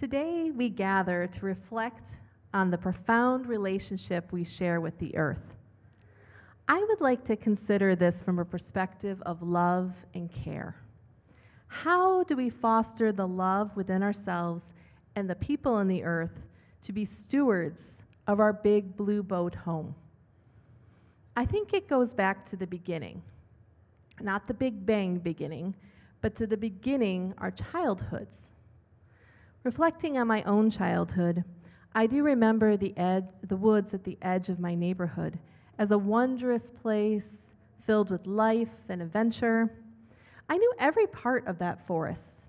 Today we gather to reflect on the profound relationship we share with the earth. I would like to consider this from a perspective of love and care. How do we foster the love within ourselves and the people on the earth to be stewards of our big blue boat home? I think it goes back to the beginning. Not the Big Bang beginning, but to the beginning, our childhoods. Reflecting on my own childhood, I do remember the woods at the edge of my neighborhood as a wondrous place filled with life and adventure. I knew every part of that forest,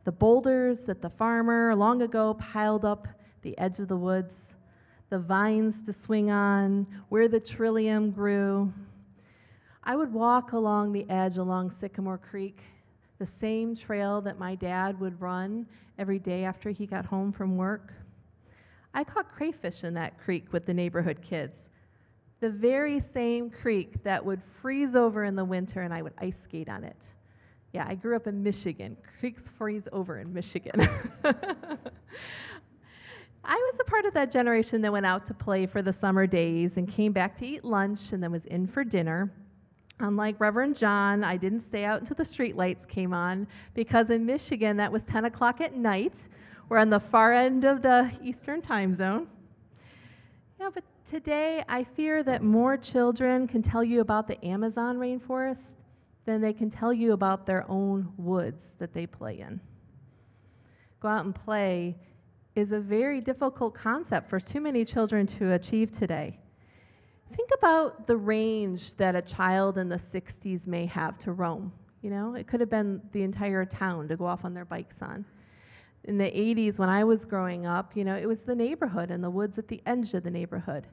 the boulders that the farmer long ago piled up the edge of the woods, the vines to swing on, where the trillium grew. I would walk along the edge along Sycamore Creek, the same trail that my dad would run every day after he got home from work. I caught crayfish in that creek with the neighborhood kids, the very same creek that would freeze over in the winter and I would ice skate on it. Yeah, I grew up in Michigan. Creeks freeze over in Michigan. I was a part of that generation that went out to play for the summer days and came back to eat lunch and then was in for dinner. Unlike Reverend John, I didn't stay out until the street lights came on because in Michigan that was 10 o'clock at night. We're on the far end of the Eastern time zone. Yeah, but today I fear that more children can tell you about the Amazon rainforest than they can tell you about their own woods that they play in. Go out and play is a very difficult concept for too many children to achieve today. Think about the range that a child in the 60s may have to roam. You know, it could have been the entire town to go off on their bikes on. In the 80s, when I was growing up, you know, it was the neighborhood and the woods at the edge of the neighborhood.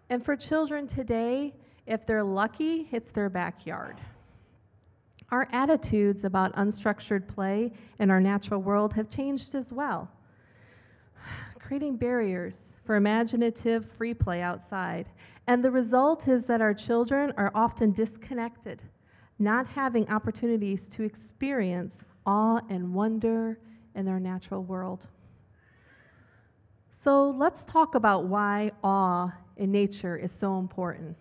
And for children today, if they're lucky, it's their backyard. Our attitudes about unstructured play in our natural world have changed as well, creating barriers for imaginative free play outside. And the result is that our children are often disconnected, not having opportunities to experience awe and wonder in their natural world. So let's talk about why awe in nature is so important.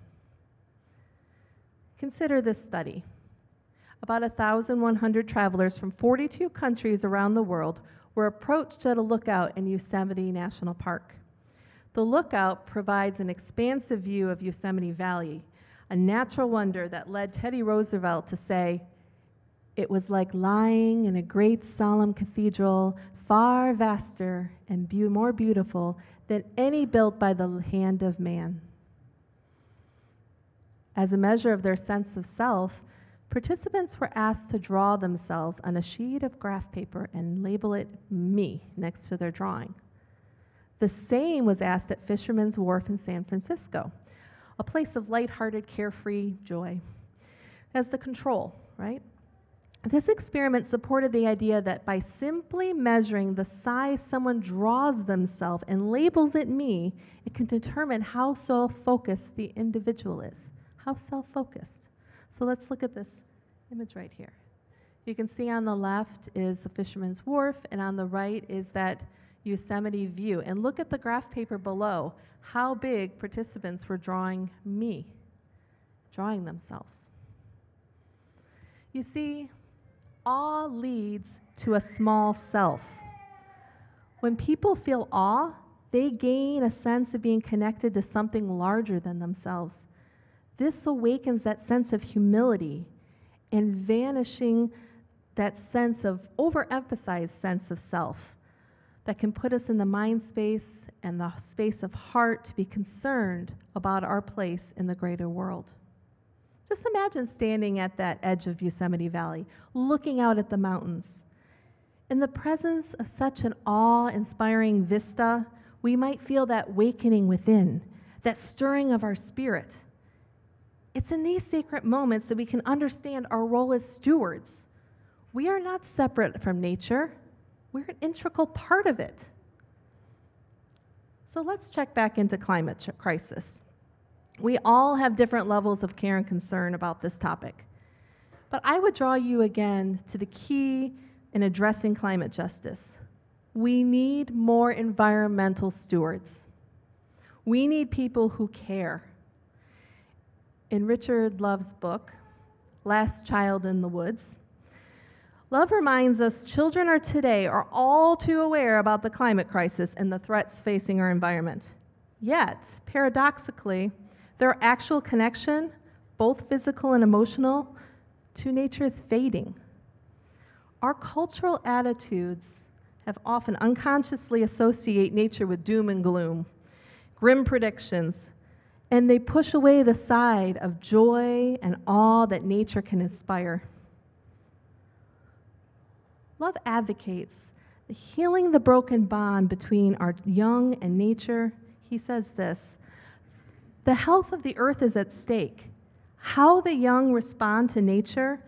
Consider this study. About 1,100 travelers from 42 countries around the world were approached at a lookout in Yosemite National Park. The lookout provides an expansive view of Yosemite Valley, a natural wonder that led Teddy Roosevelt to say, "It was like lying in a great solemn cathedral, far vaster and more beautiful than any built by the hand of man." As a measure of their sense of self, participants were asked to draw themselves on a sheet of graph paper and label it "me" next to their drawing. The same was asked at Fisherman's Wharf in San Francisco, a place of lighthearted, carefree joy, as the control, right? This experiment supported the idea that by simply measuring the size someone draws themselves and labels it "me," it can determine how self-focused the individual is. How self-focused. So let's look at this image right here. You can see on the left is the Fisherman's Wharf, and on the right is that Yosemite view. And look at the graph paper below, how big participants were drawing "me," drawing themselves. You see, awe leads to a small self. When people feel awe, they gain a sense of being connected to something larger than themselves. This awakens that sense of humility and vanishing that sense of overemphasized sense of self that can put us in the mind space and the space of heart to be concerned about our place in the greater world. Just imagine standing at that edge of Yosemite Valley, looking out at the mountains. In the presence of such an awe-inspiring vista, we might feel that awakening within, that stirring of our spirit. It's in these sacred moments that we can understand our role as stewards. We are not separate from nature. We're an integral part of it. So let's check back into climate crisis. We all have different levels of care and concern about this topic. But I would draw you again to the key in addressing climate justice. We need more environmental stewards. We need people who care. In Richard Love's book, Last Child in the Woods, Love reminds us children today are all too aware about the climate crisis and the threats facing our environment. Yet, paradoxically, their actual connection, both physical and emotional, to nature is fading. Our cultural attitudes have often unconsciously associate nature with doom and gloom, grim predictions, and they push away the side of joy and awe that nature can inspire. Love advocates the healing the broken bond between our young and nature. He says this, the health of the earth is at stake. How the young respond to nature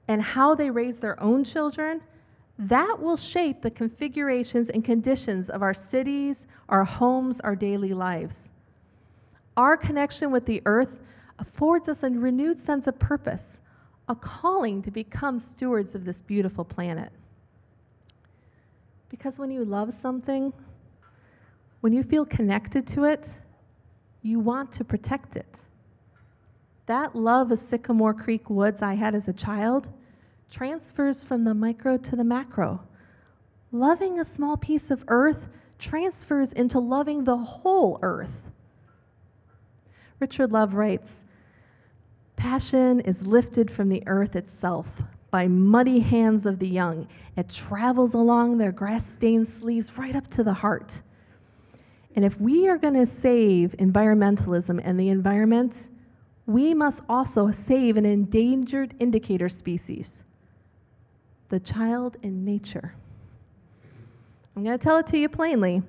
and how they raise their own children, that will shape the configurations and conditions of our cities, our homes, our daily lives. Our connection with the earth affords us a renewed sense of purpose, a calling to become stewards of this beautiful planet. Because when you love something, when you feel connected to it, you want to protect it. That love of Sycamore Creek Woods I had as a child transfers from the micro to the macro. Loving a small piece of earth transfers into loving the whole earth. Richard Love writes, passion is lifted from the earth itself by muddy hands of the young. It travels along their grass-stained sleeves right up to the heart. And if we are going to save environmentalism and the environment, we must also save an endangered indicator species, the child in nature. I'm going to tell it to you plainly.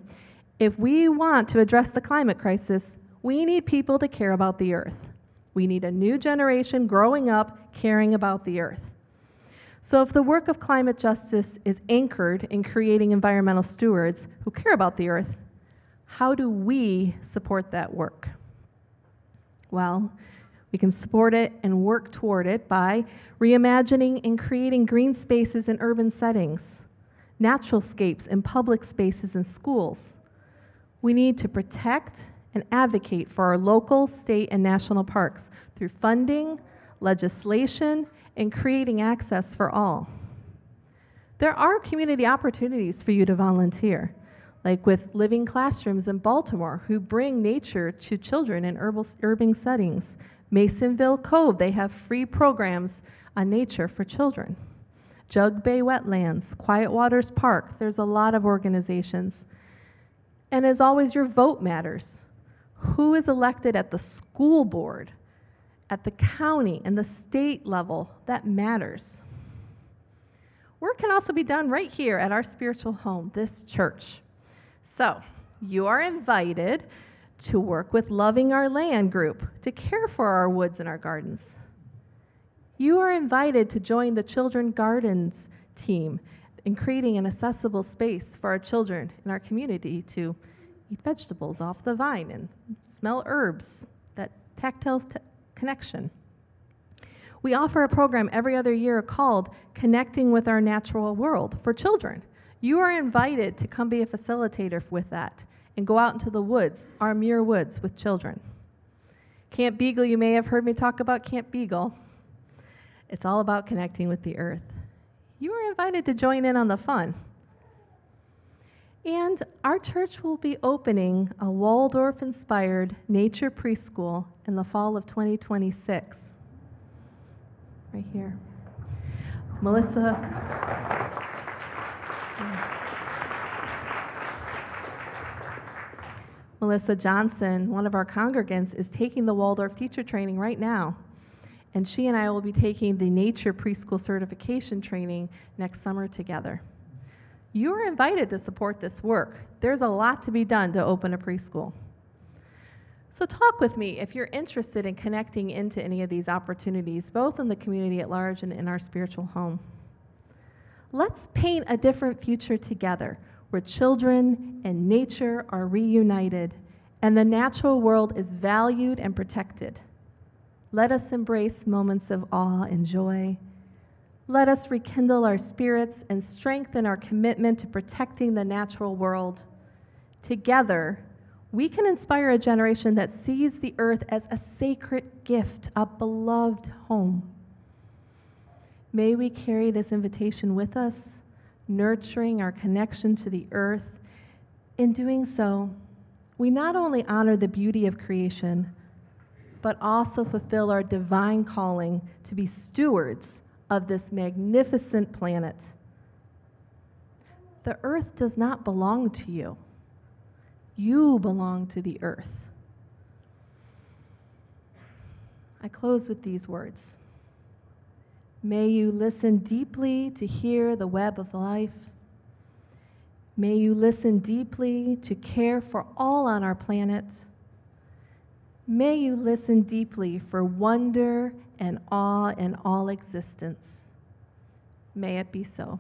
If we want to address the climate crisis, we need people to care about the earth. We need a new generation growing up caring about the earth. So if the work of climate justice is anchored in creating environmental stewards who care about the earth, how do we support that work? Well, we can support it and work toward it by reimagining and creating green spaces in urban settings, natural scapes in public spaces and schools. We need to protect and advocate for our local, state, and national parks through funding, legislation, and creating access for all. There are community opportunities for you to volunteer, like with Living Classrooms in Baltimore, who bring nature to children in urban settings. Masonville Cove, they have free programs on nature for children. Jug Bay Wetlands, Quiet Waters Park, there's a lot of organizations. And as always, your vote matters. Who is elected at the school board, at the county and the state level, that matters. Work can also be done right here at our spiritual home, this church. So, you are invited to work with Loving Our Land group to care for our woods and our gardens. You are invited to join the Children Gardens team in creating an accessible space for our children in our community to eat vegetables off the vine and smell herbs, that tactile connection. We offer a program every other year called Connecting with Our Natural World for children. You are invited to come be a facilitator with that and go out into the woods, our Muir Woods, with children. Camp Beagle, you may have heard me talk about Camp Beagle. It's all about connecting with the earth. You are invited to join in on the fun. And our church will be opening a Waldorf-inspired nature preschool in the fall of 2026. Right here. Melissa Johnson, one of our congregants, is taking the Waldorf teacher training right now. And she and I will be taking the nature preschool certification training next summer together. You are invited to support this work. There's a lot to be done to open a preschool. So talk with me if you're interested in connecting into any of these opportunities, both in the community at large and in our spiritual home. Let's paint a different future together where children and nature are reunited and the natural world is valued and protected. Let us embrace moments of awe and joy. Let us rekindle our spirits and strengthen our commitment to protecting the natural world. Together, we can inspire a generation that sees the earth as a sacred gift, a beloved home. May we carry this invitation with us, nurturing our connection to the earth. In doing so, we not only honor the beauty of creation, but also fulfill our divine calling to be stewards of this magnificent planet. The earth does not belong to you. You belong to the earth. I close with these words. May you listen deeply to hear the web of life. May you listen deeply to care for all on our planet. May you listen deeply for wonder and awe in all existence. May it be so.